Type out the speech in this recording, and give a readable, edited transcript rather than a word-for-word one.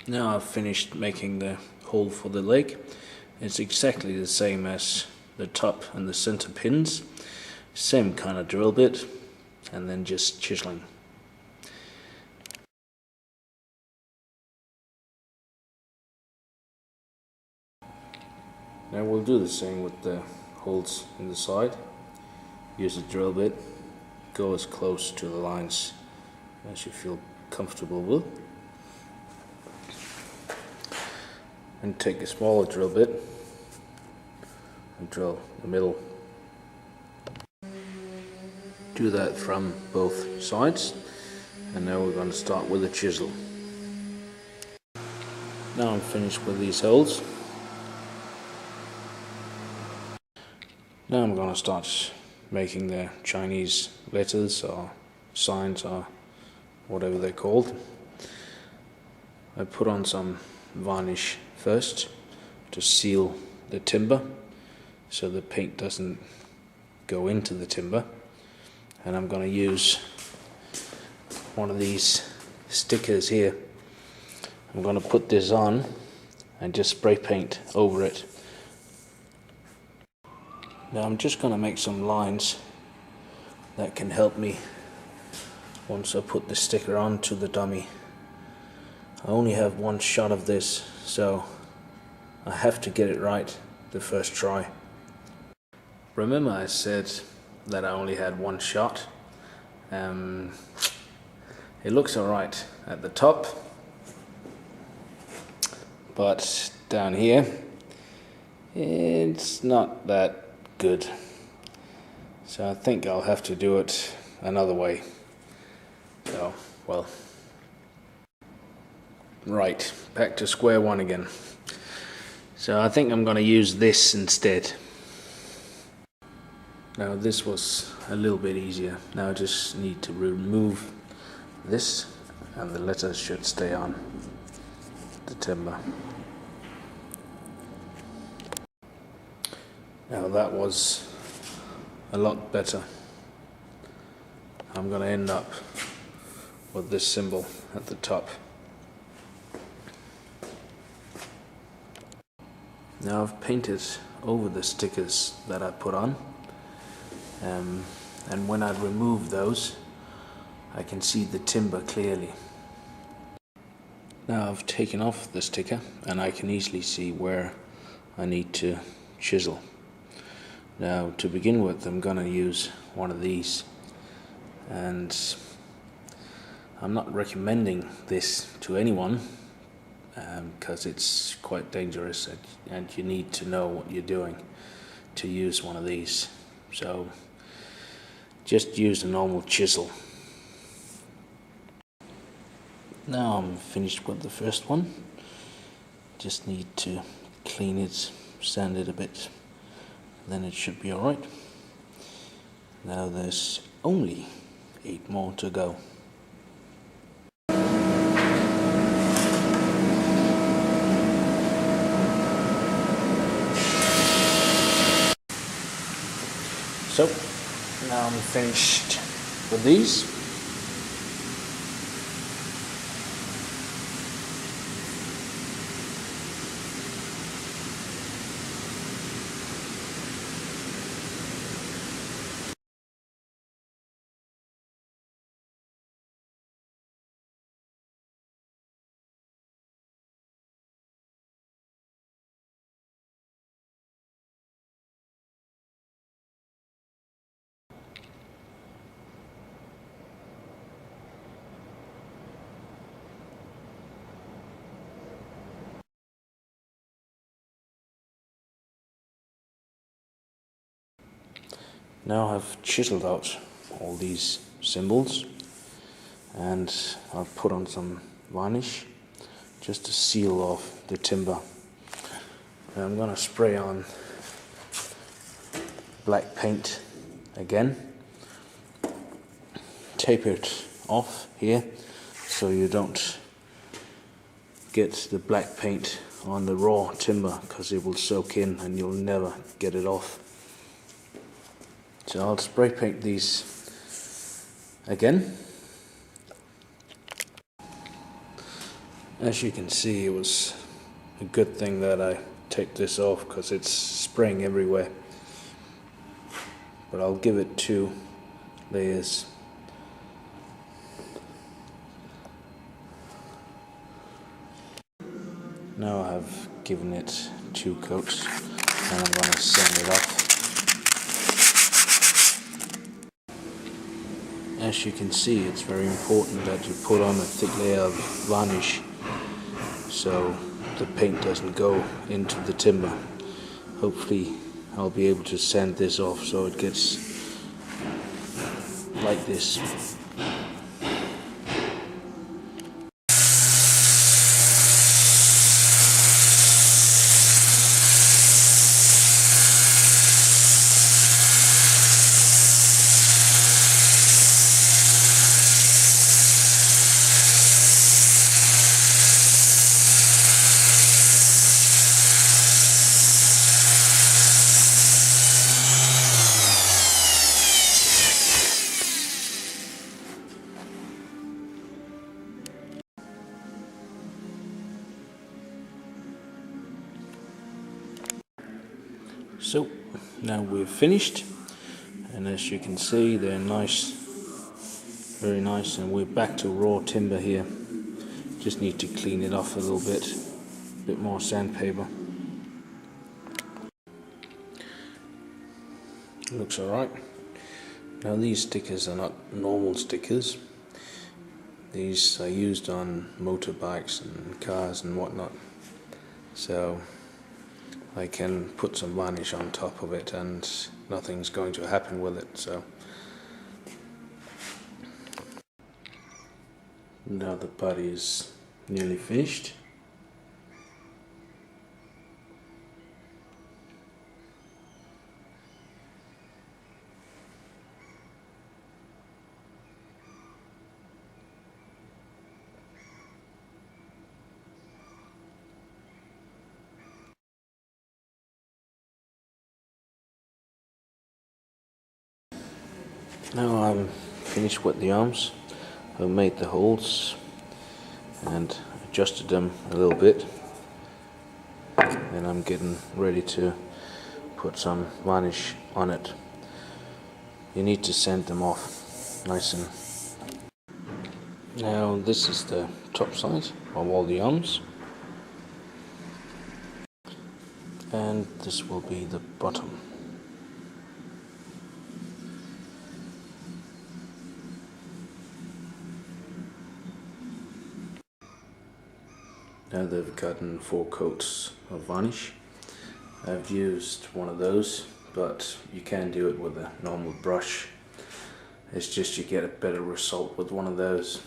Now I've finished making the hole for the leg. It's exactly the same as the top and the center pins. Same kind of drill bit, and then just chiseling. Now we'll do the same with the holes in the side. Use a drill bit, go as close to the lines as you feel comfortable with, and take a smaller drill bit and drill the middle. Do that from both sides, and now we're going to start with a chisel. Now I'm finished with these holes. Now I'm going to start making the Chinese letters or signs or whatever they're called. I put on some varnish first to seal the timber so the paint doesn't go into the timber, and I'm going to use one of these stickers here. I'm going to put this on and just spray paint over it. Now I'm just going to make some lines that can help me once I put the sticker onto the dummy. I only have one shot of this, so I have to get it right the first try. Remember I said that I only had one shot? It looks alright at the top, but down here it's not that good. So I think I'll have to do it another way. So, well, right, back to square one again. So I think I'm going to use this instead. Now this was a little bit easier. Now I just need to remove this, and the letters should stay on the timber. Now that was a lot better. I'm going to end up with this symbol at the top. Now I've painted over the stickers that I put on, and when I remove those I can see the timber clearly. Now I've taken off the sticker and I can easily see where I need to chisel. Now to begin with I'm going to use one of these, and I'm not recommending this to anyone because it's quite dangerous, and you need to know what you're doing to use one of these. So just use a normal chisel. Now I'm finished with the first one. Just need to clean it, sand it a bit, then it should be alright. Now there's only 8 more to go. So now I'm finished with these. Now I've chiseled out all these symbols, and I've put on some varnish just to seal off the timber. And I'm going to spray on black paint again, tape it off here so you don't get the black paint on the raw timber, because it will soak in and you'll never get it off. So I'll spray paint these again, As you can see, it was a good thing that I take this off because it's spraying everywhere. But I'll give it 2 layers. Now I've given it 2 coats and I'm going to sand it off. As you can see, it's very important that you put on a thick layer of varnish so the paint doesn't go into the timber. Hopefully I'll be able to sand this off so it gets like this. So now we're finished, and as you can see, they're nice, very nice, and we're back to raw timber here. Just need to clean it off a little bit more sandpaper. Looks alright. Now these stickers are not normal stickers. These are used on motorbikes and cars and whatnot. So I can put some varnish on top of it and nothing's going to happen with it. So now the putty is nearly finished. Now I'm finished with the arms. I've made the holes and adjusted them a little bit. Then I'm getting ready to put some varnish on it. You need to sand them off nice and. Now this is the top side of all the arms. And this will be the bottom. Now they've gotten 4 coats of varnish. I've used one of those, but you can do it with a normal brush. It's just you get a better result with one of those.